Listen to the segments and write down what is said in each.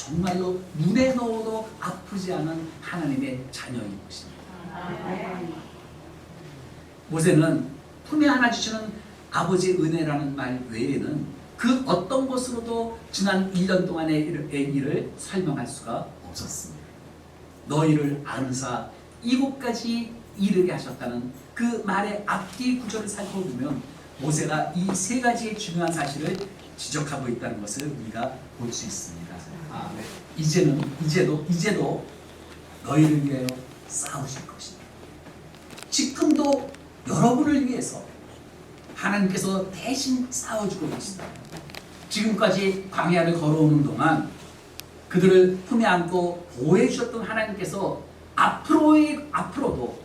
정말로 눈에 넣어도 아프지 않은 하나님의 자녀인 것입니다. 모세는 품에 안아 주시는 아버지의 은혜라는 말 외에는 그 어떤 것으로도 지난 1년 동안의 일을 설명할 수가 없었습니다. 너희를 아는사 이곳까지 이르게 하셨다는 그 말의 앞뒤 구절을 살펴보면 모세가 이 세 가지의 중요한 사실을 지적하고 있다는 것을 우리가 볼 수 있습니다. 네. 이제도 너희를 위하여 싸우실 것이다. 지금도 여러분을 위해서 하나님께서 대신 싸워주고 계시다. 지금까지 광야를 걸어오는 동안 그들을 품에 안고 보호해 주셨던 하나님께서 앞으로도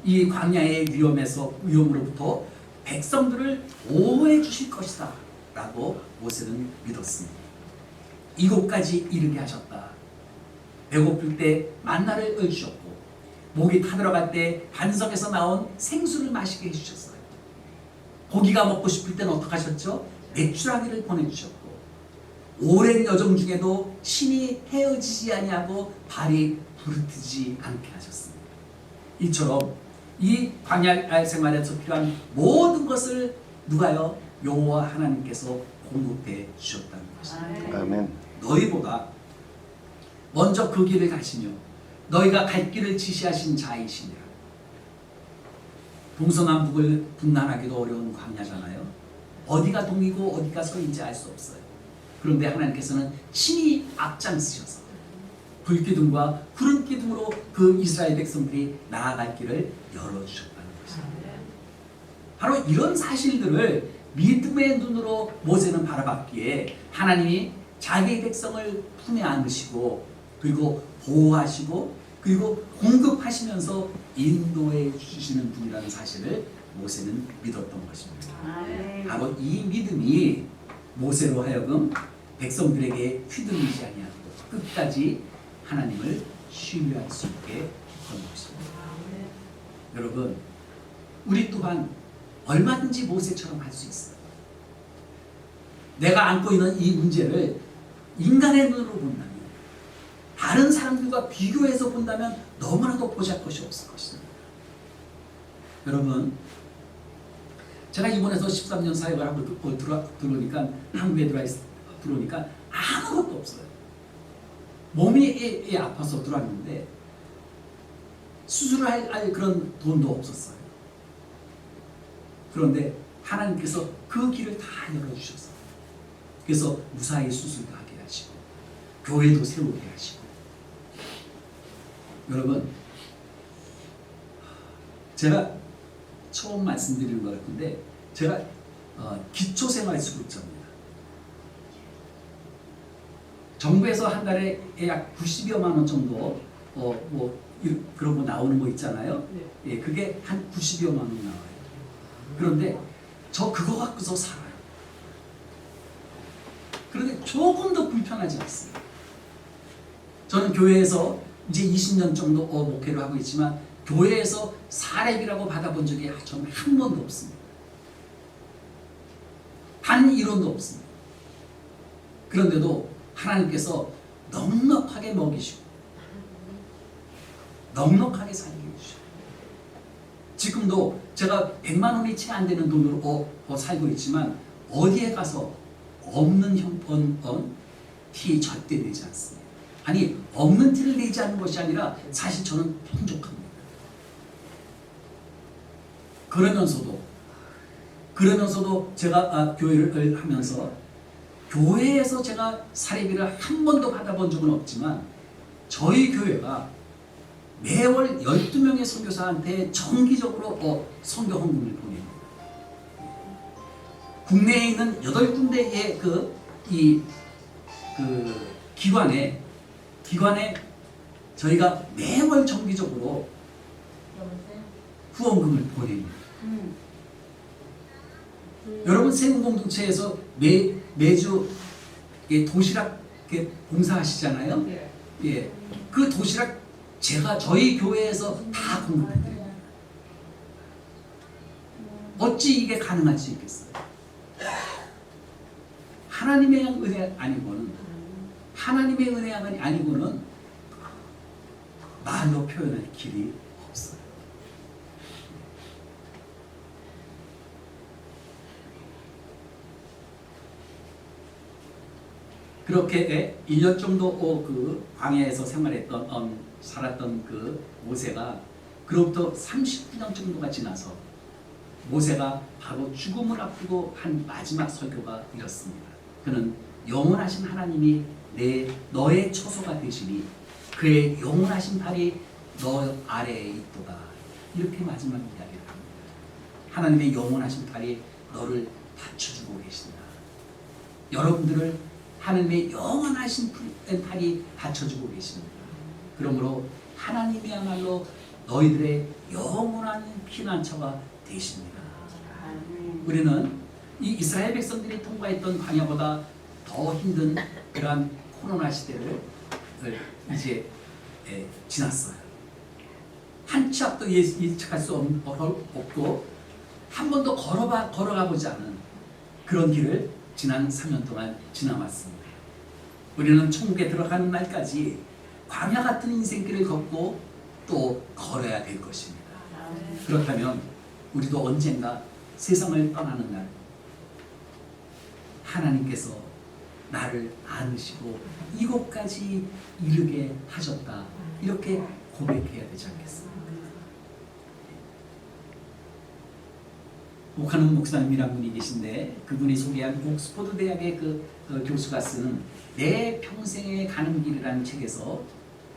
이 광야의 위험으로부터 백성들을 보호해 주실 것이다 라고 모세는 믿었습니다. 이곳까지 이르게 하셨다. 배고플 때 만나를 얻으셨고 목이 타들어갈 때 반석에서 나온 생수를 마시게 해주셨어요. 고기가 먹고 싶을 때는 어떻게 하셨죠? 메추라기를 보내주셨고 오랜 여정 중에도 신이 헤어지지 아니하고 발이 부르트지 않게 하셨습니다. 이처럼 이 광야 생활에서 필요한 모든 것을 누가요? 여호와 하나님께서 공급해 주셨다는 것입니다. 아멘. 너희보다 먼저 그 길을 가시며 너희가 갈 길을 지시하신 자이시니라. 동서남북을 분간하기도 어려운 광야잖아요. 어디가 동이고 어디가 서인지 알 수 없어요. 그런데 하나님께서는 친히 앞장서셔서 불기둥과 구름기둥으로 그 이스라엘 백성들이 나아갈 길을 열어주셨다는 것입니다. 바로 이런 사실들을 믿음의 눈으로 모세는 바라봤기에 하나님이 자기의 백성을 품에 안으시고 그리고 보호하시고 그리고 공급하시면서 인도해 주시는 분이라는 사실을 모세는 믿었던 것입니다. 바로 이 믿음이 모세로 하여금 백성들에게 휘둘리지 아니하고 끝까지 하나님을 신뢰할 수 있게 한 것입니다. 여러분, 우리 또한 얼마든지 모세처럼 할 수 있어요. 내가 안고 있는 이 문제를 인간의 눈으로 본다면, 다른 사람들과 비교해서 본다면 너무나도 보잘것이 없을 것입니다. 여러분, 제가 일본에서 13년 사역을 하고 들어오니까 한국에 들어오니까 아무것도 없어요. 몸이 아파서 들어왔는데 수술을 할 그런 돈도 없었어요. 그런데 하나님께서 그 길을 다 열어주셨어요. 그래서 무사히 수술도 하게 하시고 교회도 세우게 하시고. 여러분, 제가 처음 말씀드리는 것 같은데 제가 기초생활수급자입니다. 정부에서 한 달에 약 90여만 원 정도 그런 거 나오는 거 있잖아요. 예, 그게 한 90여만 원 나와요. 그런데 저 그거 갖고서 살아요. 그런데 조금도 불편하지 않습니다. 저는 교회에서 이제 20년 정도 목회를 하고 있지만 교회에서 사례비라고 받아본 적이 저는 한 번도 없습니다. 단 1원도 없습니다. 그런데도 하나님께서 넉넉하게 먹이시고 넉넉하게 살게 해주시고 지금도 제가 100만 원이 채 안 되는 돈으로 살고 있지만 어디에 가서 없는 티 절대 내지 않습니다. 아니, 없는 티를 내지 않는 것이 아니라 사실 저는 풍족합니다. 그러면서도 제가 교회를 하면서 교회에서 제가 사례비를 한 번도 받아본 적은 없지만 저희 교회가 매월 12명의 선교사한테 정기적으로 선교 헌금을 보냅니다. 국내에 있는 8군데의 기관에 저희가 매월 정기적으로 후원금을 보냅니다. 여러분, 세운공동체에서 매주 도시락 봉사하시잖아요. 예, 그 도시락 저희 교회에서 다 공급해드립니다. 어찌 이게 가능할 수 있겠어요? 하나님의 은혜 아니고는 하나님의 은혜가 아니고는 말로 표현할 길이 없어요. 그렇게 1년 정도 그 광야에서 살았던 그 모세가 그로부터 39년 정도가 지나서 모세가 바로 죽음을 앞두고 한 마지막 설교가 이렇습니다. 그는 영원하신 하나님이 너의 처소가 되시니 그의 영원하신 팔이 너 아래에 있도다. 이렇게 마지막 이야기를 합니다. 하나님의 영원하신 팔이 너를 받쳐주고 계신다. 여러분들을 하나님의 영원하신 팔이 받쳐주고 계십니다. 그러므로 하나님이야말로 너희들의 영원한 피난처가 되십니다. 우리는 이 이스라엘 백성들이 통과했던 광야보다 더 힘든 그러한 코로나 시대를 이제 지났어요. 한 치 앞도 예측할 수 없고 한 번도 걸어가 보지 않은 그런 길을 지난 3년 동안 지나왔습니다. 우리는 천국에 들어가는 날까지 광야 같은 인생길을 걷고 또 걸어야 될 것입니다. 그렇다면 우리도 언젠가 세상을 떠나는 날 하나님께서 나를 안으시고 이곳까지 이르게 하셨다, 이렇게 고백해야 되지 않겠습니까? 오카는 목사님이란 분이 계신데 그분이 소개한 옥스퍼드 대학의 그 교수가 쓴 내 평생에 가는 길이라는 책에서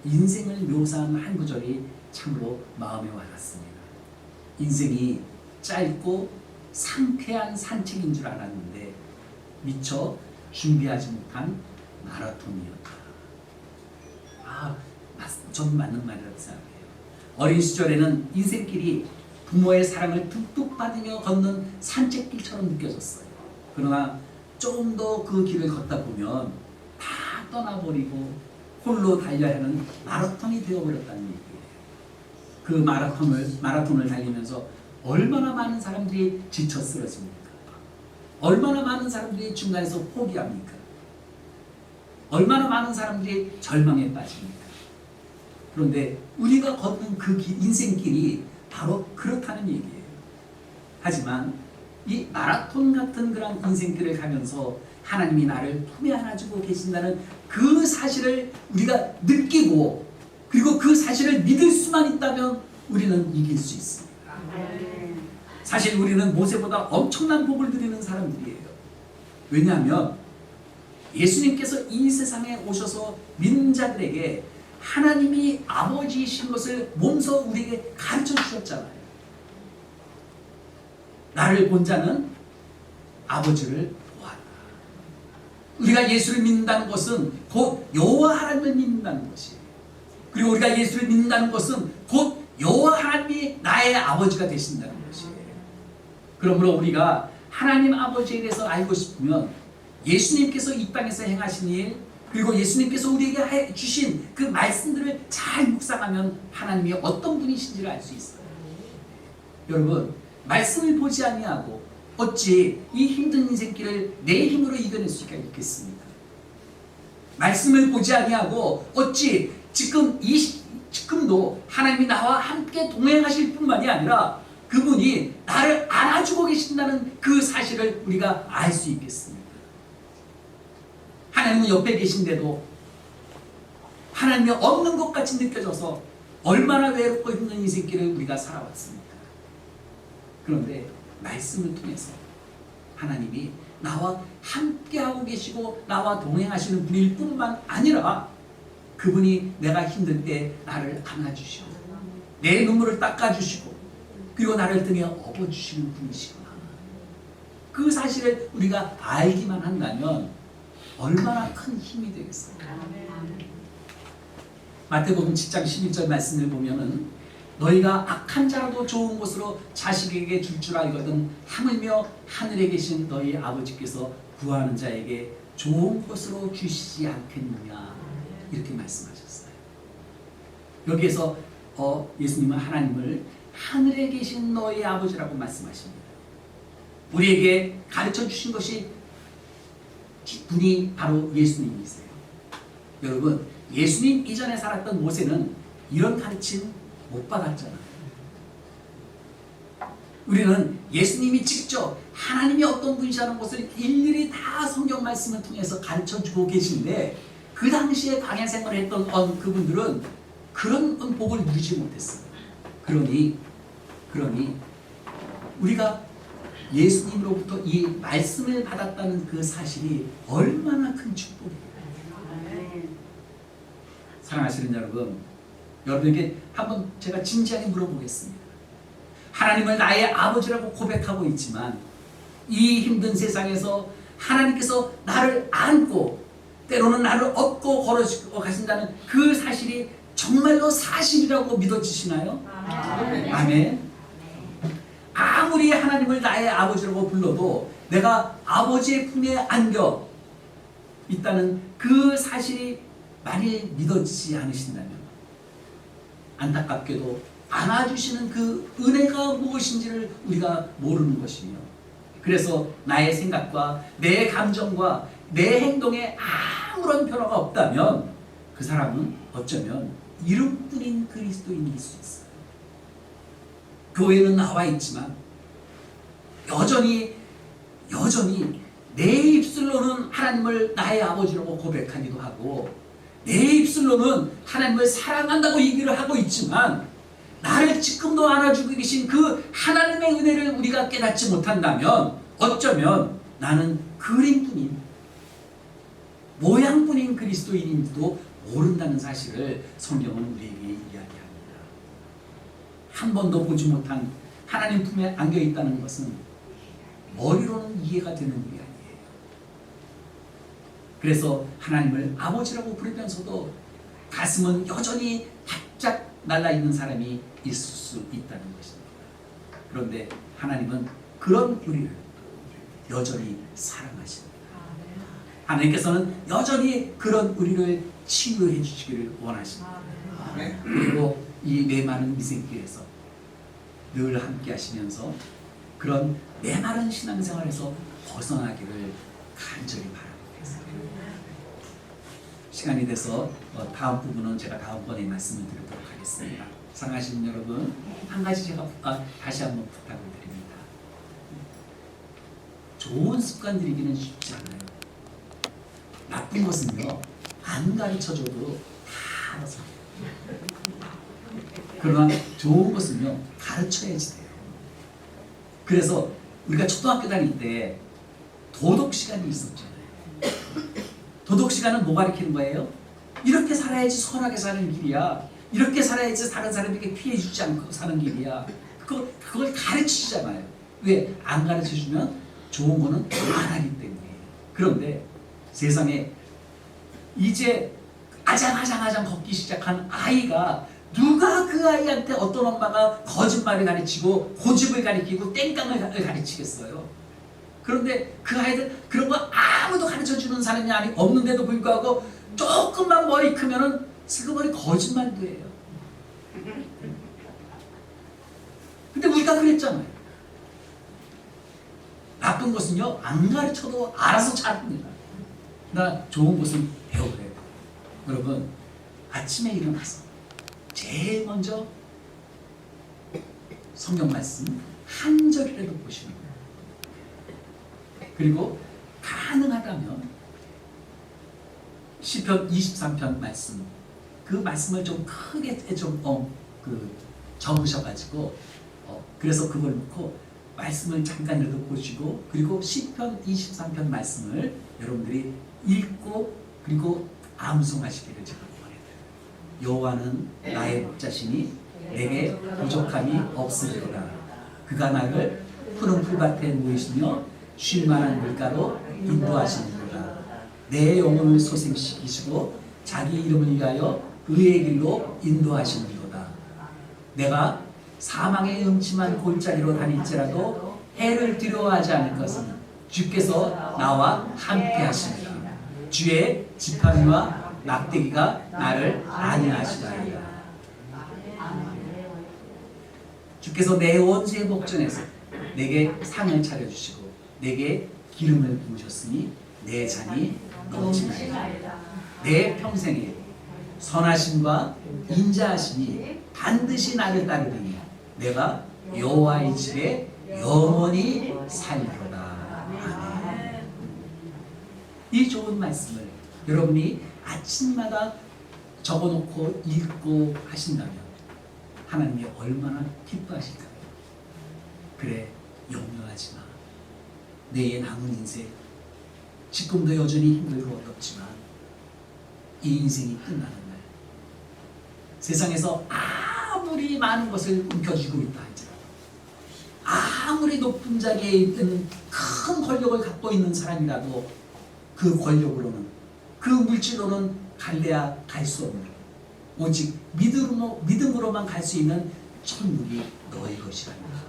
인생을 묘사한 한 구절이 참으로 마음에 와닿습니다. 인생이 짧고 상쾌한 산책인 줄 알았는데 미처 준비하지 못한 마라톤이었다. 전 맞는 말이라고 생각해요. 어린 시절에는 인생길이 부모의 사랑을 듬뿍 받으며 걷는 산책길처럼 느껴졌어요. 그러나 조금 더 그 길을 걷다 보면 다 떠나버리고 홀로 달려야 하는 마라톤이 되어버렸다는 얘기예요. 그 마라톤을 달리면서 얼마나 많은 사람들이 지쳐 쓰러집니까? 얼마나 많은 사람들이 중간에서 포기합니까? 얼마나 많은 사람들이 절망에 빠집니까? 그런데 우리가 걷는 그 인생길이 바로 그렇다는 얘기예요. 하지만 이 마라톤 같은 그런 인생길을 가면서 하나님이 나를 품에 안아주고 계신다는 그 사실을 우리가 느끼고 그리고 그 사실을 믿을 수만 있다면 우리는 이길 수 있습니다. 사실 우리는 모세보다 엄청난 복을 누리는 사람들이에요. 왜냐하면 예수님께서 이 세상에 오셔서 믿는 자들에게 하나님이 아버지이신 것을 몸소 우리에게 가르쳐 주셨잖아요. 나를 본 자는 아버지를 보았다. 우리가 예수를 믿는다는 것은 곧 여호와 하나님을 믿는다는 것이에요. 그리고 우리가 예수를 믿는다는 것은 곧 여호와 하나님이 나의 아버지가 되신다는 것이에요. 그러므로 우리가 하나님 아버지에 대해서 알고 싶으면 예수님께서 이 땅에서 행하신 일, 그리고 예수님께서 우리에게 주신 그 말씀들을 잘 묵상하면 하나님이 어떤 분이신지를 알 수 있어요. 여러분, 말씀을 보지 아니하고 어찌 이 힘든 인생길을 내 힘으로 이겨낼 수가 있겠습니까? 말씀을 보지 아니하고 어찌 지금도 하나님이 나와 함께 동행하실 뿐만이 아니라 그분이 나를 안아주고 계신다는 그 사실을 우리가 알 수 있겠습니까? 하나님은 옆에 계신데도 하나님이 없는 것 같이 느껴져서 얼마나 외롭고 힘든 인생길을 우리가 살아왔습니까? 그런데 말씀을 통해서 하나님이 나와 함께하고 계시고 나와 동행하시는 분일 뿐만 아니라 그분이 내가 힘들 때 나를 안아주시고 내 눈물을 닦아주시고 그리고 나를 등에 업어주시는 분이시구나. 그 사실을 우리가 알기만 한다면 얼마나 큰 힘이 되겠어요. 마태복음 7장 11절 말씀을 보면은 너희가 악한 자라도 좋은 것으로 자식에게 줄 줄 알거든 하물며 하늘에 계신 너희 아버지께서 구하는 자에게 좋은 것으로 주시지 않겠느냐, 이렇게 말씀하셨어요. 여기에서 예수님은 하나님을 하늘에 계신 너희 아버지라고 말씀하십니다. 우리에게 가르쳐 주신 것이 분이 바로 예수님이세요. 여러분, 예수님 이전에 살았던 모세는 이런 가르침 못 받았잖아요. 우리는 예수님이 직접 하나님이 어떤 분이시라는 것을 일일이 다 성경 말씀을 통해서 가르쳐주고 계신데, 그 당시에 광야 생활을 했던 그분들은 그런 복을 누리지 못했어요. 그러니 우리가 예수님으로부터 이 말씀을 받았다는 그 사실이 얼마나 큰 축복이에요. 사랑하시는 여러분, 여러분에게 한번 제가 진지하게 물어보겠습니다. 하나님을 나의 아버지라고 고백하고 있지만 이 힘든 세상에서 하나님께서 나를 안고 때로는 나를 업고 걸어주고 가신다는 그 사실이 정말로 사실이라고 믿어지시나요? 아멘. 아무리 하나님을 나의 아버지라고 불러도 내가 아버지의 품에 안겨 있다는 그 사실이 만일 믿어지지 않으신다면 안타깝게도 안아주시는 그 은혜가 무엇인지를 우리가 모르는 것이며, 그래서 나의 생각과 내 감정과 내 행동에 아무런 변화가 없다면 그 사람은 어쩌면 이름뿐인 그리스도인일 수 있어요. 교회는 나와 있지만 여전히 내 입술로는 하나님을 나의 아버지라고 고백하기도 하고 내 입술로는 하나님을 사랑한다고 얘기를 하고 있지만 나를 지금도 안아주고 계신 그 하나님의 은혜를 우리가 깨닫지 못한다면 어쩌면 나는 그림뿐인 모양뿐인 그리스도인인지도 모른다는 사실을 성경은 우리에게 이야기합니다. 한 번도 보지 못한 하나님 품에 안겨있다는 것은 머리로는 이해가 되는 일이 아니에요. 그래서 하나님을 아버지라고 부르면서도 가슴은 여전히 바짝 날라있는 사람이 있을 수 있다는 것입니다. 그런데 하나님은 그런 우리를 여전히 사랑하십니다. 하나님께서는 여전히 그런 우리를 치유해 주시기를 원하십니다. 그리고 이 메마른 인생길에서 늘 함께 하시면서 그런 메마른 신앙생활에서 벗어나기를 간절히 바라보겠습니다. 시간이 돼서 다음 부분은 제가 다음번에 말씀을 드리도록 하겠습니다. 사랑하시는 여러분, 한 가지 제가 다시 한번 부탁을 드립니다. 좋은 습관 들이기는 쉽지 않아요. 나쁜 것은요, 안 가르쳐줘도 다 알아서 해요. 그러나 좋은 것은요, 가르쳐야지 돼요. 그래서 우리가 초등학교 다닐 때 도덕 시간이 있었잖아요. 도덕 시간은 뭐 가르치는 거예요? 이렇게 살아야지 선하게 사는 길이야. 이렇게 살아야지 다른 사람에게 피해 주지 않고 사는 길이야. 그걸 가르치잖아요. 왜? 안 가르쳐주면 좋은 거는 안 하기 때문에. 그런데 세상에 이제 아장아장 걷기 시작한 아이가 누가 그 아이한테 어떤 엄마가 거짓말을 가르치고 고집을 가르치고 땡깡을 가르치겠어요. 그런데 그 아이들 그런 거 아무도 가르쳐주는 사람이 없는데도 불구하고 조금만 머리 크면은 슬그머니 거짓말도 해요. 근데 우리가 그랬잖아요. 나쁜 것은요, 안 가르쳐도 알아서 잘합니다. 나 좋은 것은 배워야 돼요. 여러분, 아침에 일어나서 제일 먼저 성경 말씀 한 절이라도 보시는 거예요. 그리고 가능하다면 시편 23편 말씀, 그 말씀을 좀 크게 적으셔가지고 그래서 그걸 놓고 말씀을 잠깐이라도 보시고, 그리고 시편 23편 말씀을 여러분들이 읽고 그리고 암송하시기를 제가 원해요. 여호와는 나의 목자시니 내게 부족함이 없으리로다. 그가 나를 푸른 풀밭에 누이시며 쉴 만한 물가로 인도하시리로다. 내 영혼을 소생시키시고 자기 이름을 위하여 의의 길로 인도하시리로다. 내가 사망의 음침한 골짜기로 다닐지라도 해를 두려워하지 않을 것은 주께서 나와 함께 하시리라. 주의 지팡이와 막대기가 나를 안위하시리라. 주께서 내 원수의 목전에서 내게 상을 차려주시고 내게 기름을 부으셨으니 내 잔이 넘치나이다. 내 평생에 선하심과 인자하심이 반드시 나를 따르리니 내가 여호와의 집에 영원히 살리로다. 아멘. 이 좋은 말씀을 여러분이 아침마다 적어놓고 읽고 하신다면 하나님이 얼마나 기뻐하실까요? 그래, 염려하지 마. 내 남은 인생 지금도 여전히 힘들고 어렵지만 이 인생이 끝나는 날, 세상에서 아무리 많은 것을 움켜쥐고 있다 할지라도, 아무리 높은 자리에 있는 큰 권력을 갖고 있는 사람이라도 그 권력으로는, 그 물질로는 갈래야 갈 수 없는, 오직 믿음으로만 갈 수 있는 천국이 너의 것이랍니다.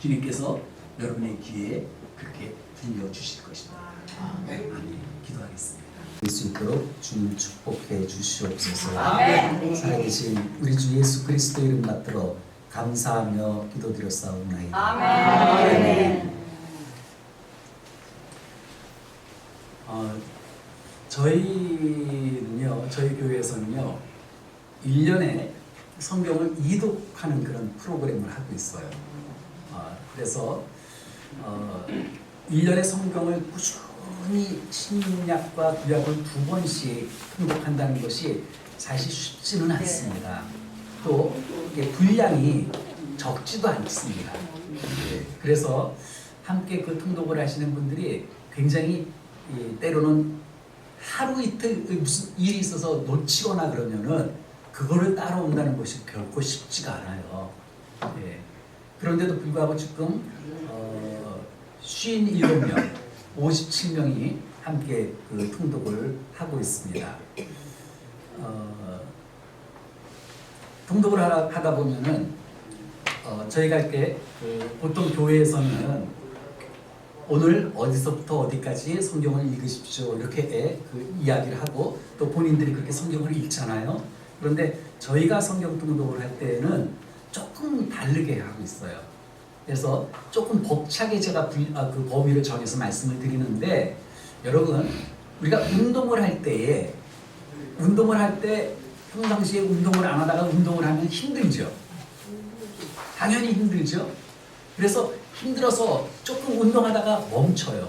주님께서 여러분의 귀에 그렇게 들려주실 것입니다. 아멘. 기도하겠습니다. 될 수 있도록 주님 축복해 주시옵소서. 아멘. 살아계신 우리 주 예수 그리스도 이름 받들어 감사하며 기도드렸사옵나이다. 아멘. 저희는요, 저희 교회에서는요, 1년에 성경을 이독하는 그런 프로그램을 하고 있어요. 그래서 1년에 성경을 꾸준히 신약과 구약을 2번씩 통독한다는 것이 사실 쉽지는 않습니다. 또 이게 분량이 적지도 않습니다. 그래서 함께 그 통독을 하시는 분들이 굉장히 때로는 하루 이틀 무슨 일이 있어서 놓치거나 그러면은 그거를 따라온다는 것이 결코 쉽지가 않아요. 그런데도 불구하고 지금 57명, 57명이 함께 그 통독을 하고 있습니다. 통독을 하다 보면은 저희가 이렇게 보통 교회에서는 오늘 어디서부터 어디까지 성경을 읽으십시오 이렇게 그 이야기를 하고 또 본인들이 그렇게 성경을 읽잖아요. 그런데 저희가 성경 통독을 할 때는 조금 다르게 하고 있어요. 그래서 조금 벅차게 제가 그 범위를 정해서 말씀을 드리는데, 여러분 우리가 운동을 할 때 평상시에 운동을 안 하다가 운동을 하면 힘들죠. 당연히 힘들죠. 그래서 힘들어서 조금 운동하다가 멈춰요.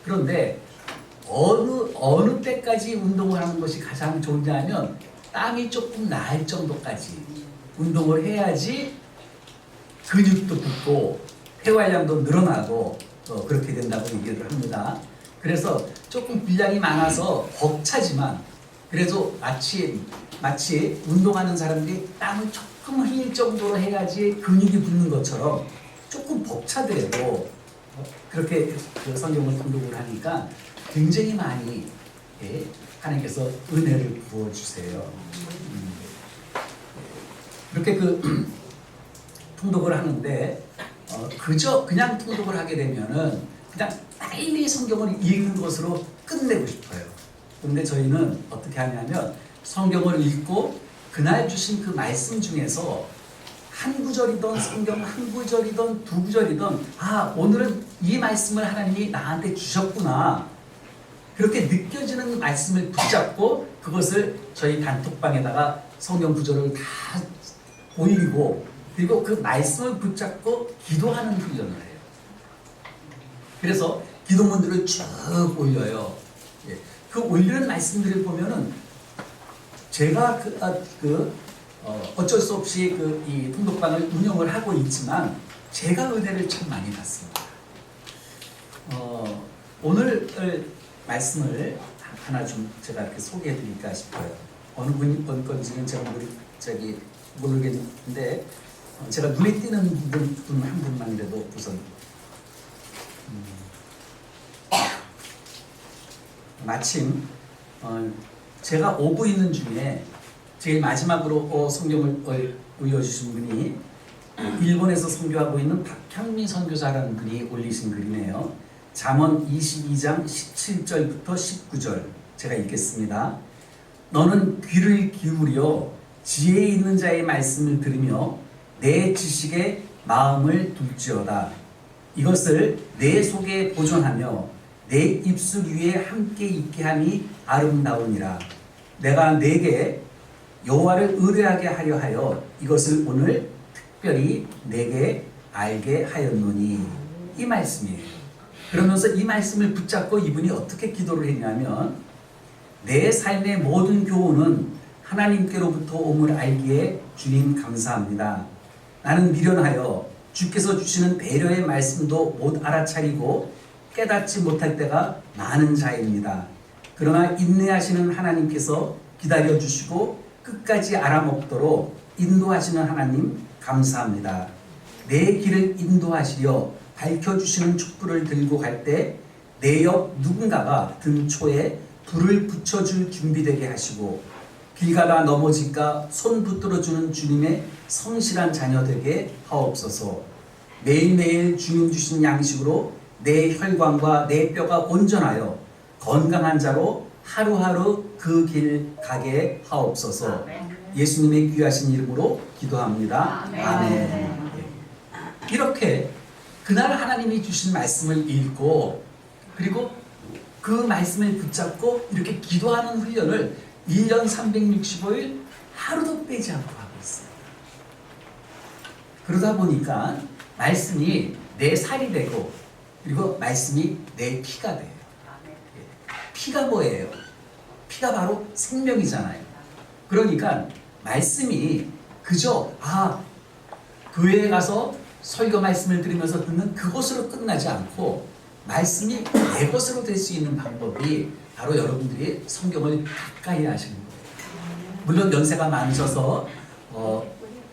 그런데 어느 때까지 운동을 하는 것이 가장 좋냐 하면 땀이 조금 날 정도까지 운동을 해야지 근육도 붙고 폐활량도 늘어나고 그렇게 된다고 얘기를 합니다. 그래서 조금 분량이 많아서 벅차지만 그래도 마치 운동하는 사람들이 땀을 조금 흘릴 정도로 해야지 근육이 붙는 것처럼 조금 벅차더라도 그렇게 그 성경을 통독을 하니까 굉장히 많이 하나님께서 은혜를 부어주세요. 이렇게 그 통독을 하는데 그냥 통독을 하게 되면은 그냥 빨리 성경을 읽는 것으로 끝내고 싶어요. 그런데 저희는 어떻게 하냐면 성경을 읽고 그날 주신 그 말씀 중에서 한 구절이든 성경 한 구절이든 2구절이든 오늘은 이 말씀을 하나님이 나한테 주셨구나, 그렇게 느껴지는 말씀을 붙잡고 그것을 저희 단톡방에다가 성경 구절을 다 올리고 그리고 그 말씀을 붙잡고 기도하는 훈련을 해요. 그래서 기도문들을 쭉 올려요. 그 올리는 말씀들을 보면은 제가 어쩔 수 없이 이 통독방을 운영을 하고 있지만 제가 은혜를 참 많이 받습니다. 오늘 말씀을 하나 좀 제가 이렇게 소개해드릴까 싶어요. 어느 건지는 제가 모르겠는데 제가 눈에 띄는 분 한 분만이라도 우선 마침 제가 오고 있는 중에 제일 마지막으로 성경을 올려주신 분이 일본에서 선교하고 있는 박향미 선교사라는 분이 올리신 글이네요. 잠언 22장 17절부터 19절 제가 읽겠습니다. 너는 귀를 기울여 지혜 있는 자의 말씀을 들으며 내 지식에 마음을 둘지어다. 이것을 내 속에 보존하며 내 입술 위에 함께 있게 하니 아름다우니라. 내가 내게 여호와를 의뢰하게 하려 하여 이것을 오늘 특별히 내게 알게 하였노니. 이 말씀이에요. 그러면서 이 말씀을 붙잡고 이분이 어떻게 기도를 했냐면, 내 삶의 모든 교훈은 하나님께로부터 옴을 알기에 주님 감사합니다. 나는 미련하여 주께서 주시는 배려의 말씀도 못 알아차리고 깨닫지 못할 때가 많은 자입니다. 그러나 인내하시는 하나님께서 기다려주시고 끝까지 알아먹도록 인도하시는 하나님 감사합니다. 내 길을 인도하시려 밝혀주시는 촛불을 들고 갈 때 내 옆 누군가가 등초에 불을 붙여줄 준비되게 하시고 길 가다 넘어질까 손 붙들어주는 주님의 성실한 자녀 되게 하옵소서. 매일매일 주님 주신 양식으로 내 혈관과 내 뼈가 온전하여 건강한 자로 하루하루 그 길 가게 하옵소서. 예수님의 귀하신 이름으로 기도합니다. 아멘. 이렇게 그날 하나님이 주신 말씀을 읽고 그리고 그 말씀을 붙잡고 이렇게 기도하는 훈련을 1년 365일 하루도 빼지 않고 하고 있습니다. 그러다 보니까 말씀이 내 살이 되고 그리고 말씀이 내 피가 돼요. 피가 뭐예요? 피가 바로 생명이잖아요. 그러니까 말씀이 그저 교회에 가서 설교 말씀을 들으면서 듣는 그것으로 끝나지 않고 말씀이 내 것으로 될 수 있는 방법이 바로 여러분들이 성경을 가까이 하시는 거예요. 물론 연세가 많으셔서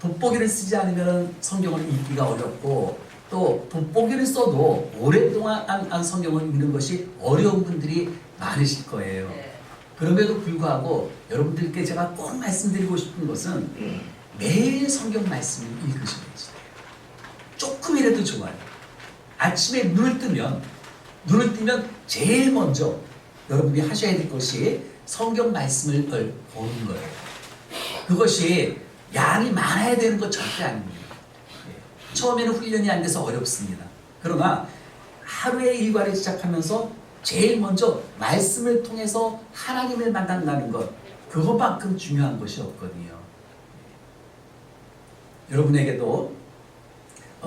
돋보기를 쓰지 않으면 성경을 읽기가 어렵고 또 돋보기를 써도 오랫동안 성경을 읽는 것이 어려운 분들이 많으실 거예요. 그럼에도 불구하고 여러분들께 제가 꼭 말씀드리고 싶은 것은 매일 성경 말씀을 읽으시는 거예요. 조금이라도 좋아요. 아침에 눈을 뜨면 제일 먼저 여러분이 하셔야 될 것이 성경 말씀을 보는 거예요. 그것이 양이 많아야 되는 것 절대 아닙니다. 처음에는 훈련이 안 돼서 어렵습니다. 그러나 하루의 일과를 시작하면서 제일 먼저 말씀을 통해서 하나님을 만난다는 것, 그것만큼 중요한 것이 없거든요. 여러분에게도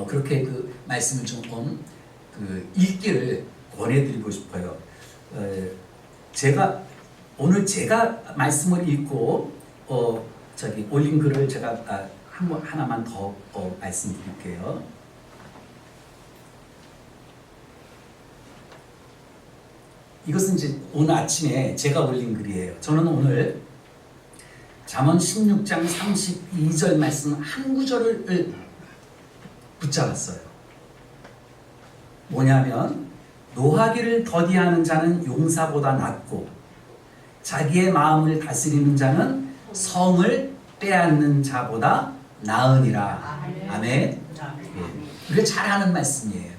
그렇게 그 말씀을 조금 읽기를 권해드리고 싶어요. 오늘 제가 말씀을 읽고 올린 글을 제가 하나만 더 말씀드릴게요. 이것은 이제 오늘 아침에 제가 올린 글이에요. 저는 오늘 잠언 16장 32절 말씀 한 구절을 붙잡았어요. 뭐냐면 노하기를 더디하는 자는 용사보다 낫고 자기의 마음을 다스리는 자는 성을 빼앗는 자보다 나으니라. 아멘. 우리가 잘 아는 말씀이에요.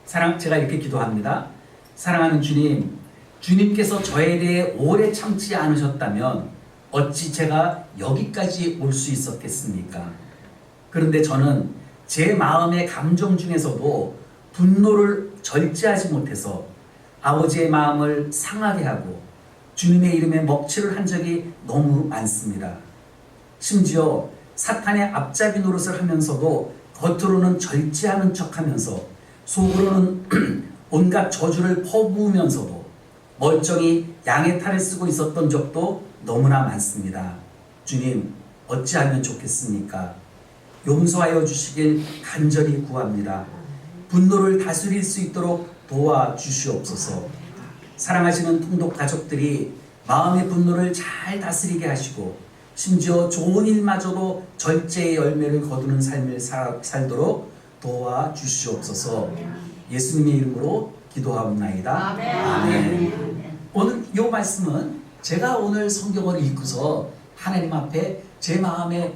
제가 이렇게 기도합니다. 사랑하는 주님, 주님께서 저에 대해 오래 참지 않으셨다면 어찌 제가 여기까지 올 수 있었겠습니까? 그런데 저는 제 마음의 감정 중에서도 분노를 절제하지 못해서 아버지의 마음을 상하게 하고 주님의 이름에 먹칠을 한 적이 너무 많습니다. 심지어 사탄의 앞잡이 노릇을 하면서도 겉으로는 절제하는 척하면서 속으로는 온갖 저주를 퍼부으면서도 멀쩡히 양의 탈을 쓰고 있었던 적도 너무나 많습니다. 주님, 어찌하면 좋겠습니까? 용서하여 주시길 간절히 구합니다. 분노를 다스릴 수 있도록 도와주시옵소서. 사랑하시는 통독 가족들이 마음의 분노를 잘 다스리게 하시고 심지어 좋은 일마저도 절제의 열매를 거두는 삶을 살도록 도와주시옵소서. 예수님의 이름으로 기도하옵나이다. 아멘. 오늘 이 말씀은 제가 오늘 성경을 읽고서 하나님 앞에 제 마음을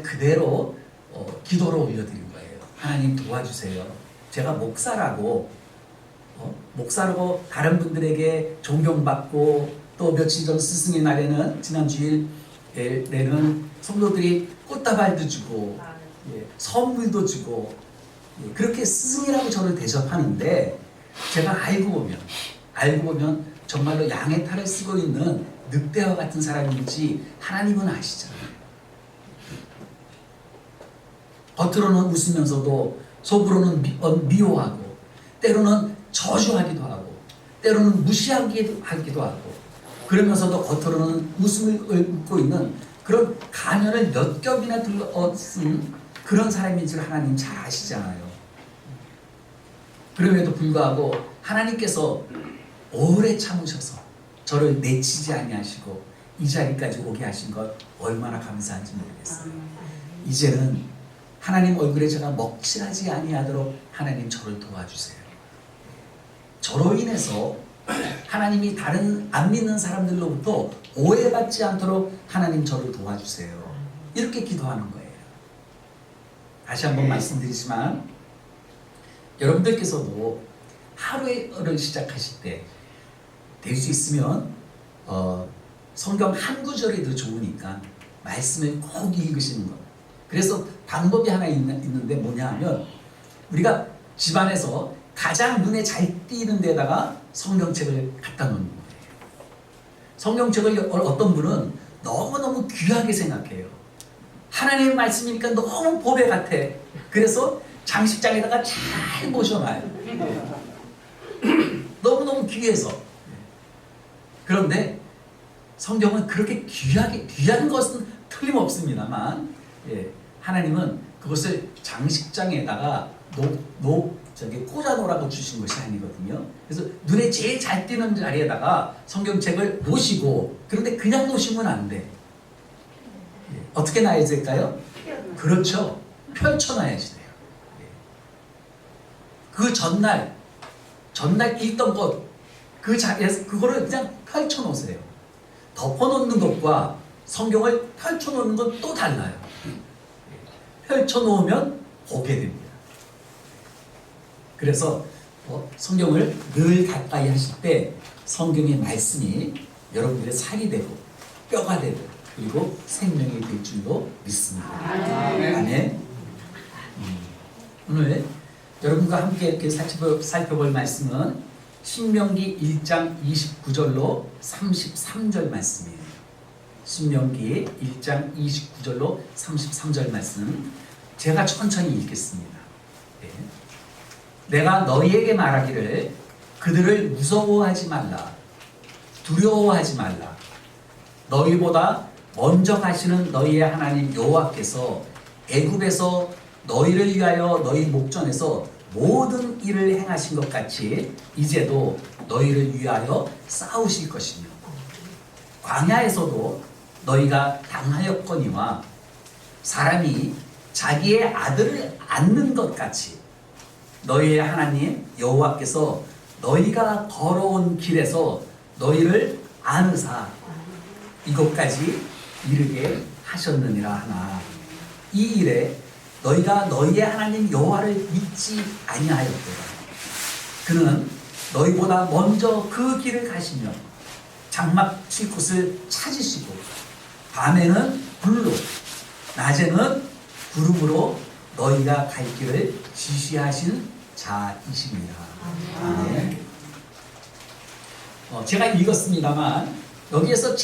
그대로 기도로 올려드린 거예요. 하나님 도와주세요. 제가 목사라고 다른 분들에게 존경받고 또 며칠 전 스승의 날에는 지난 주일에는 성도들이 꽃다발도 주고 선물도 주고 그렇게 스승이라고 저를 대접하는데 제가 알고 보면 정말로 양의 탈을 쓰고 있는 늑대와 같은 사람인지 하나님은 아시잖아요. 겉으로는 웃으면서도 속으로는 미워하고 때로는 저주하기도 하고 때로는 무시하기도 하고 그러면서도 겉으로는 웃음을 웃고 있는 그런 가면을 몇 겹이나 둘러쓴 그런 사람인 줄 하나님 잘 아시잖아요. 그럼에도 불구하고 하나님께서 오래 참으셔서 저를 내치지 아니하시고 이 자리까지 오게 하신 것 얼마나 감사한지 모르겠어요. 이제는 하나님 얼굴에 제가 먹칠하지 아니하도록 하나님 저를 도와주세요. 저로 인해서 하나님이 다른 안 믿는 사람들로부터 오해받지 않도록 하나님 저를 도와주세요. 이렇게 기도하는 거예요. 다시 한번 말씀드리지만 여러분들께서도 하루를 시작하실 때 될 수 있으면 성경 한 구절이 더 좋으니까 말씀을 꼭 읽으시는 것. 그래서 방법이 하나 있는데 뭐냐 하면 우리가 집안에서 가장 눈에 잘 띄는 데다가 성경책을 갖다 놓는 거예요. 성경책을 어떤 분은 너무너무 귀하게 생각해요. 하나님의 말씀이니까 너무 보배 같아. 그래서 장식장에다가 잘 모셔놔요. 너무너무 귀해서. 그런데 성경은 그렇게 귀한 것은 틀림없습니다만 하나님은 그것을 장식장에다가 꽂아놓으라고 주신 것이 아니거든요. 그래서 눈에 제일 잘 띄는 자리에다가 성경책을 놓으시고 그런데 그냥 놓으시면 안 돼. 어떻게 놔야 될까요? 그렇죠. 펼쳐놔야지 돼요. 그 전날 읽던 것 그 자리에서 그거를 그냥 펼쳐놓으세요. 덮어놓는 것과 성경을 펼쳐놓는 건 또 달라요. 펼쳐놓으면 보게 됩니다. 그래서 성경을 늘 가까이 하실 때 성경의 말씀이 여러분들의 살이 되고 뼈가 되고 그리고 생명이 될 줄로 믿습니다. 아멘. 오늘 여러분과 함께 이렇게 살펴볼 말씀은 신명기 1장 29절로 33절 말씀이에요. 신명기 1장 29절로 33절 말씀 제가 천천히 읽겠습니다. 내가 너희에게 말하기를 그들을 무서워하지 말라 두려워하지 말라 너희보다 먼저 가시는 너희의 하나님 여호와께서 애굽에서 너희를 위하여 너희 목전에서 모든 일을 행하신 것 같이 이제도 너희를 위하여 싸우실 것이며 광야에서도 너희가 당하였거니와 사람이 자기의 아들을 안는 것 같이 너희의 하나님 여호와께서 너희가 걸어온 길에서 너희를 안으사 이곳까지 이르게 하셨느니라 하나 이 일에 너희가 너희의 하나님 여호와를 믿지 아니하였도다. 그는 너희보다 먼저 그 길을 가시며 장막 칠 곳을 찾으시고 밤에는 불로 낮에는 구름으로 너희가 갈 길을 지시하신 자이십니다. 아멘. 제가 읽었습니다만 여기에서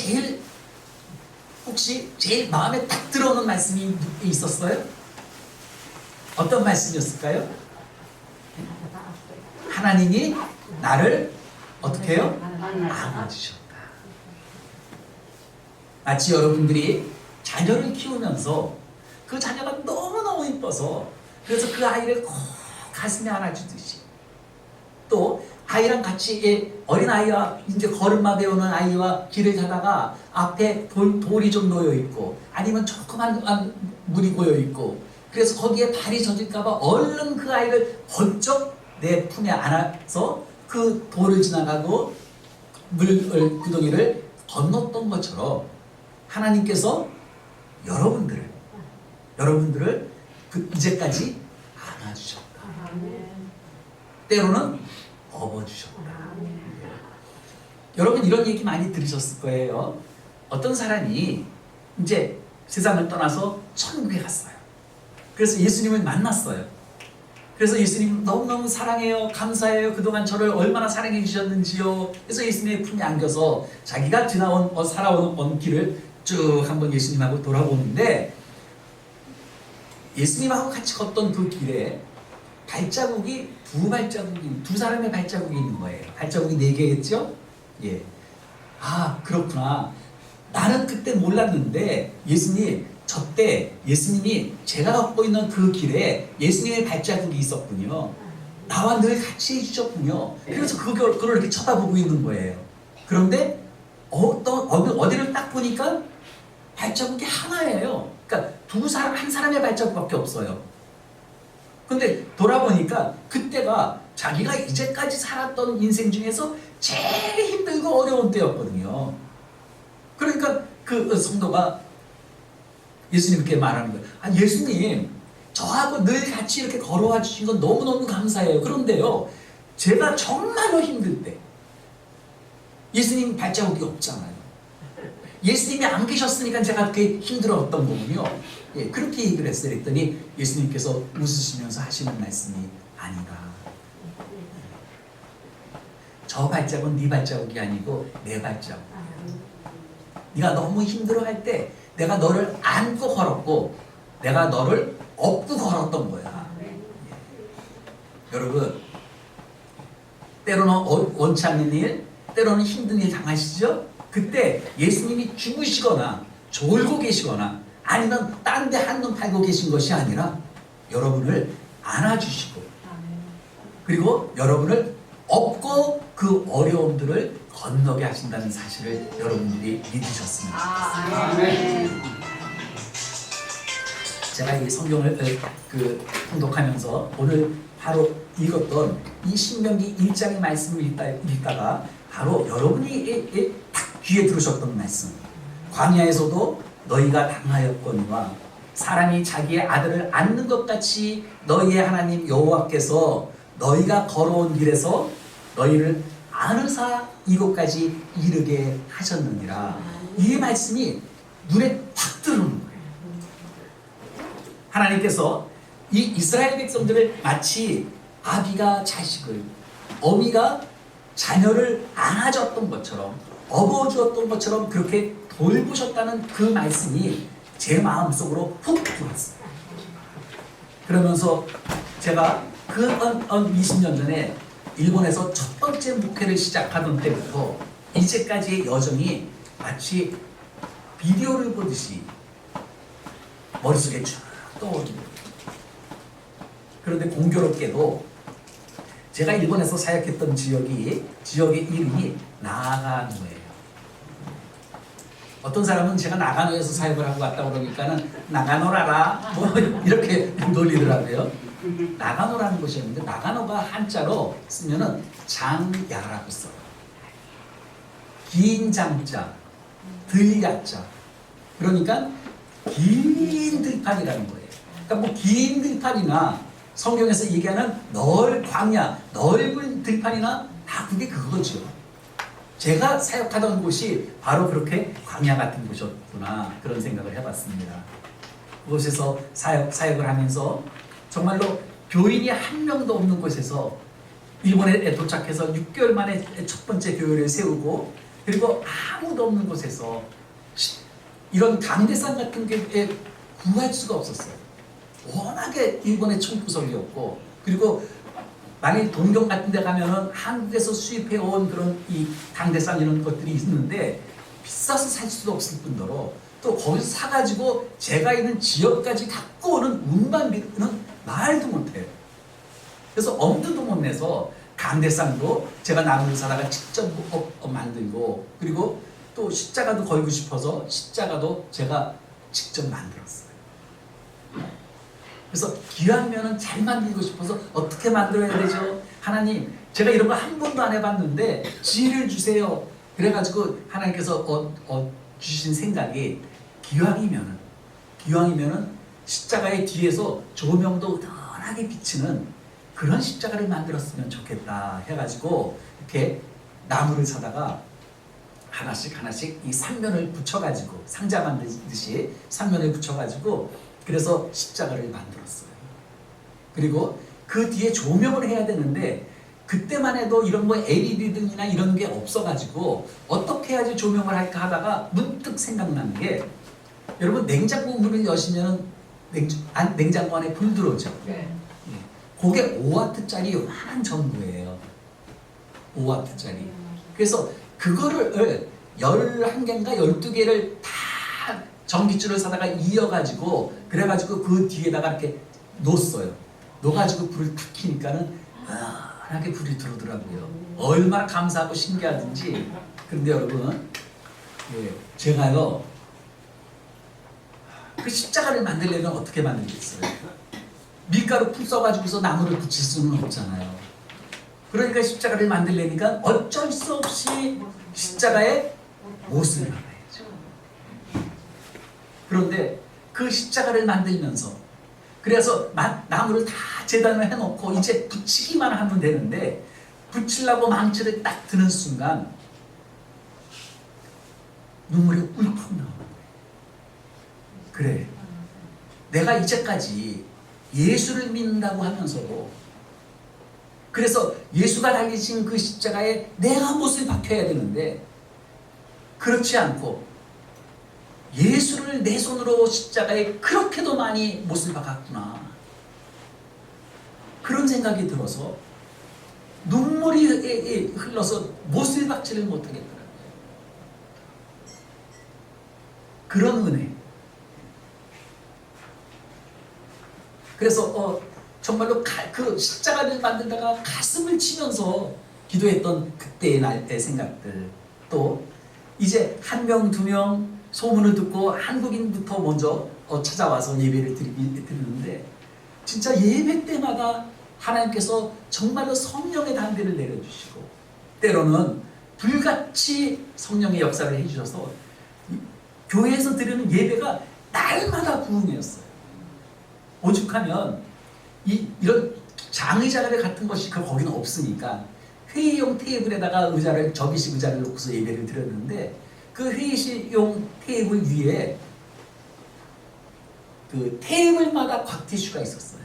혹시 제일 마음에 딱 들어오는 말씀이 있었어요? 어떤 말씀이었을까요? 하나님이 나를 어떻게 해요? 안아주셨다. 마치 여러분들이 자녀를 키우면서 그 자녀가 너무너무 이뻐서 그래서 그 아이를 꼭 가슴에 안아주듯이 또 아이랑 같이 어린아이와 이제 걸음마 배우는 아이와 길을 가다가 앞에 돌이 좀 놓여 있고 아니면 조그만 물이 고여 있고 그래서 거기에 발이 젖을까봐 얼른 그 아이를 번쩍 내 품에 안아서 그 돌을 지나가고 구덩이를 건넜던 것처럼 하나님께서 여러분들을 이제까지 안아주셨다. 때로는 업어주셨다. 여러분 이런 얘기 많이 들으셨을 거예요. 어떤 사람이 이제 세상을 떠나서 천국에 갔어요. 그래서 예수님을 만났어요. 그래서 예수님 너무너무 사랑해요. 감사해요. 그동안 저를 얼마나 사랑해 주셨는지요. 그래서 예수님의 품에 안겨서 자기가 살아온 길을 쭉 한번 예수님하고 돌아보는데, 예수님하고 같이 걷던 그 길에 발자국이 두 사람의 발자국이 있는 거예요. 발자국이 4개겠죠? 예. 아, 그렇구나. 나는 그때 몰랐는데 저때 예수님이 제가 걷고 있는 그 길에 예수님의 발자국이 있었군요. 나와 늘 같이 해주셨군요. 그래서 그걸 이렇게 쳐다보고 있는 거예요. 그런데 어디를 딱 보니까 발자국이 하나예요. 그러니까 한 사람의 발자국밖에 없어요. 근데 돌아보니까 그때가 자기가 이제까지 살았던 인생 중에서 제일 힘들고 어려운 때였거든요. 그러니까 그 성도가 예수님께 말하는 거예요. 아, 예수님, 저하고 늘 같이 이렇게 걸어와 주신 건 너무너무 감사해요. 그런데요, 제가 정말로 힘들 때 예수님 발자국이 없잖아요. 예수님이 안 계셨으니까 제가 그렇게 힘들었던 거군요. 예, 그렇게 얘기를 했어요. 그랬더니 예수님께서 웃으시면서 하시는 말씀이 아니다. 저 발자국은 네 발자국이 아니고 내 발자국. 네가 너무 힘들어할 때 내가 너를 안고 걸었고 내가 너를 업고 걸었던 거야. 예. 여러분, 때로는 원치 않는 일, 때로는 힘든 일 당하시죠? 그때 예수님이 죽으시거나 졸고 계시거나 아니면 딴 데 한눈 팔고 계신 것이 아니라 여러분을 안아주시고 그리고 여러분을 업고 그 어려움들을 건너게 하신다는 사실을 여러분들이 믿으셨으면 좋겠습니다. 제가 이 성경을 통독하면서 오늘 바로 읽었던 이 신명기 1장의 말씀을 읽다가 바로 여러분이 딱 귀에 들으셨던 말씀, 광야에서도 너희가 당하였거니와 사람이 자기의 아들을 안는 것 같이 너희의 하나님 여호와께서 너희가 걸어온 길에서 너희를 안으사 이곳까지 이르게 하셨느니라. 이 말씀이 눈에 탁 들어오는 거예요. 하나님께서 이 이스라엘 백성들을 마치 아비가 자식을, 어미가 자녀를 안아줬던 것처럼, 업어주었던 것처럼 그렇게 돌보셨다는 그 말씀이 제 마음속으로 훅 들어왔어요. 그러면서 제가 그 20년 전에 일본에서 첫 번째 목회를 시작하던 때부터 이제까지의 여정이 마치 비디오를 보듯이 머릿속에 쭉 떠오르고, 그런데 공교롭게도 제가 일본에서 사역했던 지역의 이름이 나가노예요. 어떤 사람은 제가 나가노에서 사역을 하고 왔다 그러니까는 나가노라라 뭐 이렇게 놀리더라고요. 나가노라는 곳이었는데 나가노가 한자로 쓰면은 장야라고 써요. 긴 장자, 들야자. 그러니까 긴 들판이라는 거예요. 그러니까 뭐 긴 들판이나 성경에서 얘기하는 광야, 넓은 들판이나 다 그게 그거죠. 제가 사역하던 곳이 바로 그렇게 광야 같은 곳이었구나, 그런 생각을 해봤습니다. 그곳에서 사역을 하면서 정말로 교인이 한 명도 없는 곳에서 일본에 도착해서 6개월 만에 첫 번째 교회를 세우고, 그리고 아무도 없는 곳에서 이런 강대상 같은 게 구할 수가 없었어요. 워낙에 일본의 총구석이었고, 그리고 만약 동경 같은 데 가면은 한국에서 수입해 온 그런 이 강대상 이런 것들이 있는데 비싸서 살 수도 없을 뿐더러 또 거기서 사가지고 제가 있는 지역까지 갖고 오는 운반비는 말도 못해요. 그래서 엄두도 못 내서 강대상도 제가 나무를 사다가 직접 만들고, 그리고 또 십자가도 걸고 싶어서 십자가도 제가 직접 만들었어요. 그래서 귀하면은 잘 만들고 싶어서 어떻게 만들어야 되죠? 하나님, 제가 이런 거 한 번도 안 해봤는데 지혜를 주세요. 그래가지고 하나님께서 주신 생각이 기왕이면은 십자가의 뒤에서 조명도 은은하게 비치는 그런 십자가를 만들었으면 좋겠다 해가지고 이렇게 나무를 사다가 하나씩 이 삼면을 붙여가지고, 상자 만들듯이 삼면을 붙여가지고 그래서 십자가를 만들었어요. 그리고 그 뒤에 조명을 해야 되는데 그때만 해도 이런 뭐 LED 등이나 이런 게 없어가지고 어떻게 해야지 조명을 할까 하다가 문득 생각나는 게 여러분 냉장고 문을 여시면 냉장고 안에 불 들어오죠. 네. 그게 5W짜리 요만한 전구예요. 5W짜리. 그래서 그거를 11개인가 12개를 다 전기줄을 사다가 이어가지고 그래가지고 그 뒤에다가 이렇게 놓았어요. 놓아가지고 불을 탁 켜니까는 환하게 불이 들어오더라고요. 얼마나 감사하고 신기하든지. 그런데 여러분, 제가요 그 십자가를 만들려면 어떻게 만들겠어요? 밀가루 푹 써가지고서 나무를 붙일 수는 없잖아요. 그러니까 십자가를 만들려니까 어쩔 수 없이 십자가에 못을 박아야죠. 그런데 그 십자가를 만들면서 그래서 나무를 다 재단을 해놓고 이제 붙이기만 하면 되는데 붙이려고 망치를 딱 드는 순간 눈물이 꿀꺽 나오는 거예요. 그래, 내가 이제까지 예수를 믿는다고 하면서도 그래서 예수가 달리신 그 십자가에 내가 못을 박혀야 되는데 그렇지 않고 예수를 내 손으로 십자가에 그렇게도 많이 못을 박았구나. 그런 생각이 들어서 눈물이 흘러서 못을 박지를 못하겠더라고요. 그런 은혜. 그래서 정말로 그 십자가를 만들다가 가슴을 치면서 기도했던 그때의 날의 생각들. 또 이제 1명, 2명 소문을 듣고 한국인부터 먼저 찾아와서 예배를 드리는데 진짜 예배 때마다 하나님께서 정말로 성령의 담대를 내려주시고 때로는 불같이 성령의 역사를 해주셔서 교회에서 드리는 예배가 날마다 부흥이었어요. 오죽하면 이런 장의자 같은 것이 거기는 없으니까 회의용 테이블에다가 접이식 의자를 놓고서 예배를 드렸는데 그 회의용 테이블 위에 그 테이블마다 곽티슈가 있었어요.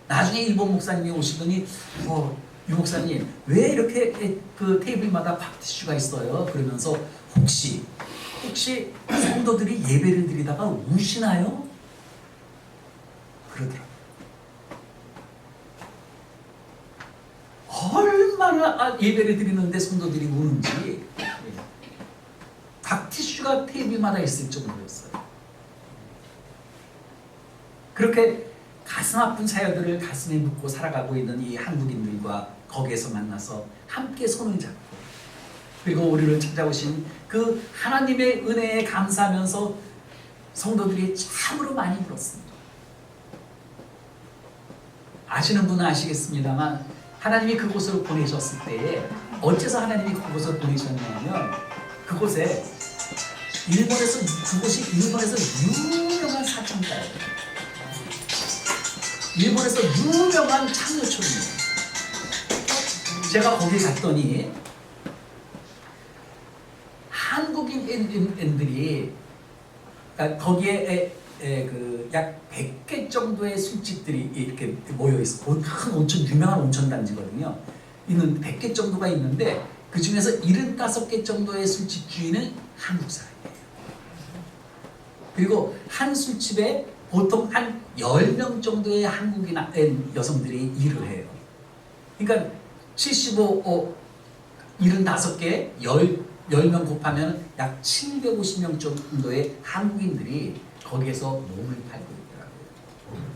나중에 일본 목사님이 오시더니 유 목사님 왜 이렇게 그 테이블마다 곽티슈가 있어요? 그러면서 혹시 성도들이 예배를 드리다가 우시나요? 그러더라고요. 얼마나 예배를 드리는데 성도들이 우는지 곽티슈가 테이블마다 있을 정도였어요. 그렇게 가슴 아픈 사연들을 가슴에 묻고 살아가고 있는 이 한국인들과 거기에서 만나서 함께 손을 잡고 그리고 우리를 찾아오신 그 하나님의 은혜에 감사하면서 성도들이 참으로 많이 울었습니다. 아시는 분은 아시겠습니다만 하나님이 그곳으로 보내셨을 때에 어째서 하나님이 그곳으로 보내셨냐면 그곳이 일본에서 유명한 사창가예요. 일본에서 유명한 창조촌이에요. 제가 거기 갔더니 한국인들이 거기에 약 100개 정도의 술집들이 이렇게 모여 있어. 큰 온천, 유명한 온천 단지거든요. 있는 100개 정도가 있는데 그 중에서 75개 정도의 술집 주인은 한국 사람이에요. 그리고 한 술집에 보통 한 10명 정도의 한국인 여성들이 일을 해요. 그러니까 75, 75개, 10명 곱하면 약 750명 정도의 한국인들이 거기에서 몸을 팔고 있더라고요.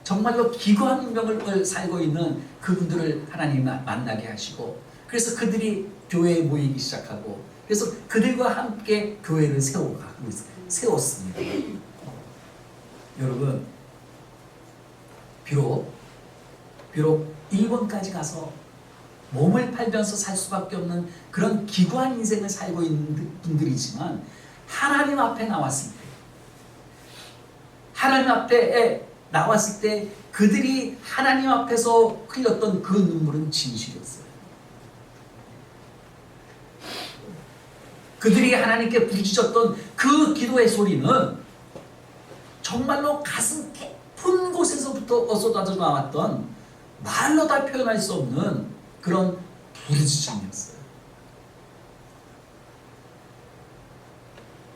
정말로 기구한 운명을 살고 있는 그분들을 하나님 만나게 하시고 그래서 그들이 교회에 모이기 시작하고 그래서 그들과 함께 교회를 세웠습니다. 여러분 비록 일본까지 가서 몸을 팔면서 살 수밖에 없는 그런 기구한 인생을 살고 있는 분들이지만 하나님 앞에 나왔을 때 그들이 하나님 앞에서 흘렸던 그 눈물은 진실이었어요. 그들이 하나님께 부르짖었던 그 기도의 소리는 정말로 가슴 깊은 깊은 곳에서부터 쏟아져 나왔던 말로 다 표현할 수 없는 그런 부르짖음이었어요.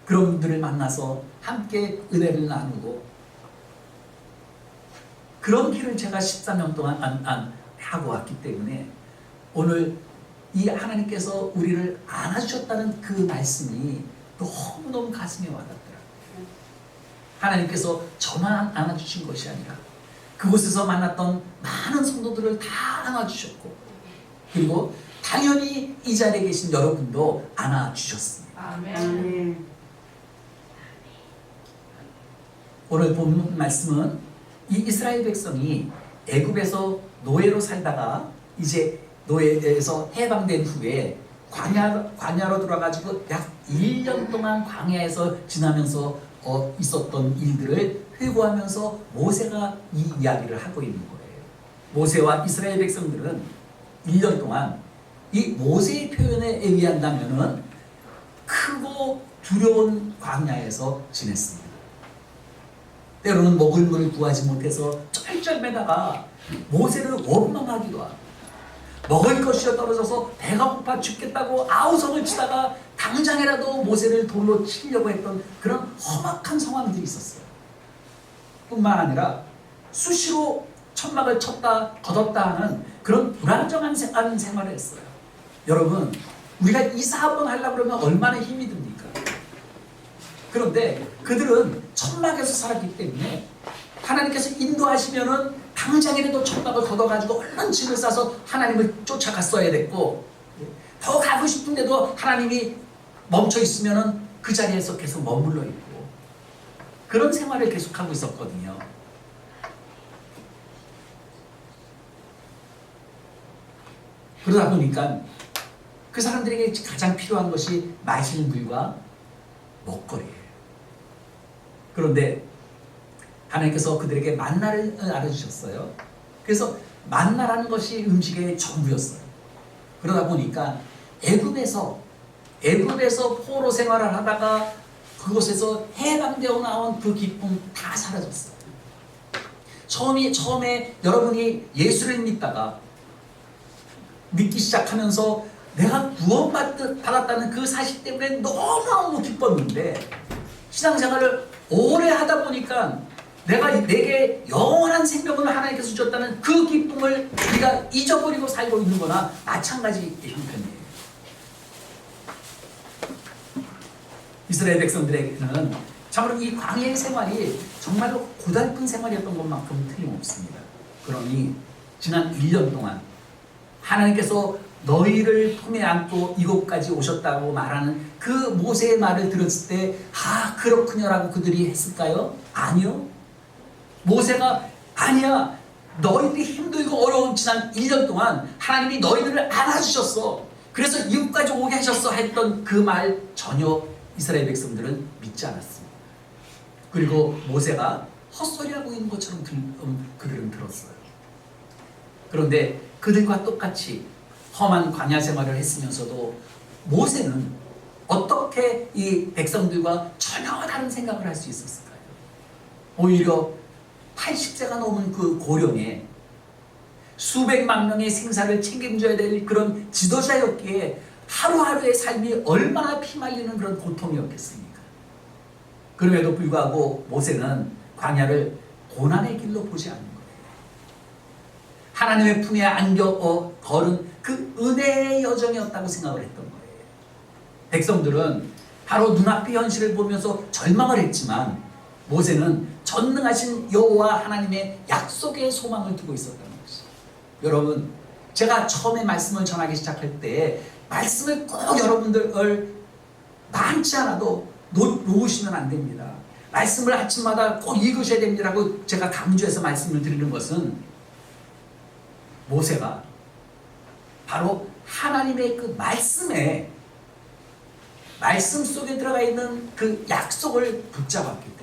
그런 분들을 만나서 함께 은혜를 나누고, 그런 길을 제가 13년 동안 하고 왔기 때문에 오늘 이 하나님께서 우리를 안아주셨다는 그 말씀이 너무너무 가슴에 와닿더라고요. 하나님께서 저만 안아주신 것이 아니라 그곳에서 만났던 많은 성도들을 다 안아주셨고, 그리고 당연히 이 자리에 계신 여러분도 안아주셨습니다. 아멘. 오늘 본 말씀은 이 이스라엘 백성이 애굽에서 노예로 살다가 이제 노예에서 해방된 후에 광야로 들어가지고 약 1년 동안 광야에서 지나면서 있었던 일들을 회고하면서 모세가 이 이야기를 하고 있는 거예요. 모세와 이스라엘 백성들은 1년 동안 이 모세의 표현에 의한다면은 크고 두려운 광야에서 지냈습니다. 때로는 먹을 물을 구하지 못해서 쩔쩔매다가 모세를 원망하기도 하고, 먹을 것이 떨어져서 배가 고파 죽겠다고 아우성을 치다가 당장이라도 모세를 돌로 치려고 했던 그런 험악한 상황들이 있었어요. 뿐만 아니라 수시로 천막을 쳤다 걷었다 하는 그런 불안정한 생활을 했어요. 여러분, 우리가 이사 한번 하려고 그러면 얼마나 힘이 듭니까? 그런데 그들은 천막에서 살았기 때문에 하나님께서 인도하시면은 당장이라도 천막을 걷어가지고 얼른 짐을 싸서 하나님을 쫓아갔어야 됐고, 더 가고 싶은데도 하나님이 멈춰 있으면은 그 자리에서 계속 머물러 있고, 그런 생활을 계속하고 있었거든요. 그러다 보니까 그 사람들에게 가장 필요한 것이 마실 물과 먹거리예요. 그런데 하나님께서 그들에게 만나를 알려주셨어요. 그래서 만나라는 것이 음식의 전부였어요. 그러다 보니까 애굽에서 포로 생활을 하다가 그곳에서 해방되어 나온 그 기쁨 다 사라졌어요. 처음에 여러분이 예수를 믿기 시작하면서 내가 구원받았다는 그 사실 때문에 너무너무 기뻤는데, 신앙생활을 오래 하다 보니까 내게 영원한 생명을 하나님께서 주셨다는 그 기쁨을 우리가 잊어버리고 살고 있는 거나 마찬가지 형편이에요. 이스라엘 백성들에게는 참으로 이 광야의 생활이 정말로 고달픈 생활이었던 것만큼 틀림없습니다. 그러니 지난 1년 동안 하나님께서 너희를 품에 안고 이곳까지 오셨다고 말하는 그 모세의 말을 들었을 때, 아, 그렇군요라고 그들이 했을까요? 아니요. 모세가 아니야, 너희들이 힘들고 어려운 지난 1년 동안 하나님이 너희들을 안아주셨어, 그래서 이곳까지 오게 하셨어 했던 그 말 전혀 이스라엘 백성들은 믿지 않았습니다. 그리고 모세가 헛소리하고 있는 것처럼 그들은 들었어요. 그런데 그들과 똑같이 험한 광야 생활을 했으면서도 모세는 어떻게 이 백성들과 전혀 다른 생각을 할 수 있었을까요? 오히려 80세가 넘은 그 고령에 수백만 명의 생사를 책임져야 될 그런 지도자였기에 하루하루의 삶이 얼마나 피말리는 그런 고통이었겠습니까? 그럼에도 불구하고 모세는 광야를 고난의 길로 보지 않는 거예요. 하나님의 품에 안겨 걸은 그 은혜의 여정이었다고 생각을 했던 거예요. 백성들은 바로 눈앞의 현실을 보면서 절망을 했지만, 모세는 전능하신 여호와 하나님의 약속의 소망을 두고 있었다는 것이죠. 여러분, 제가 처음에 말씀을 전하기 시작할 때 말씀을 꼭 여러분들 많지 않아도 놓으시면 안 됩니다. 말씀을 아침마다 꼭 읽으셔야 됩니다라고 제가 강조해서 말씀을 드리는 것은, 모세가 바로 하나님의 그 말씀 속에 들어가 있는 그 약속을 붙잡았기 때문에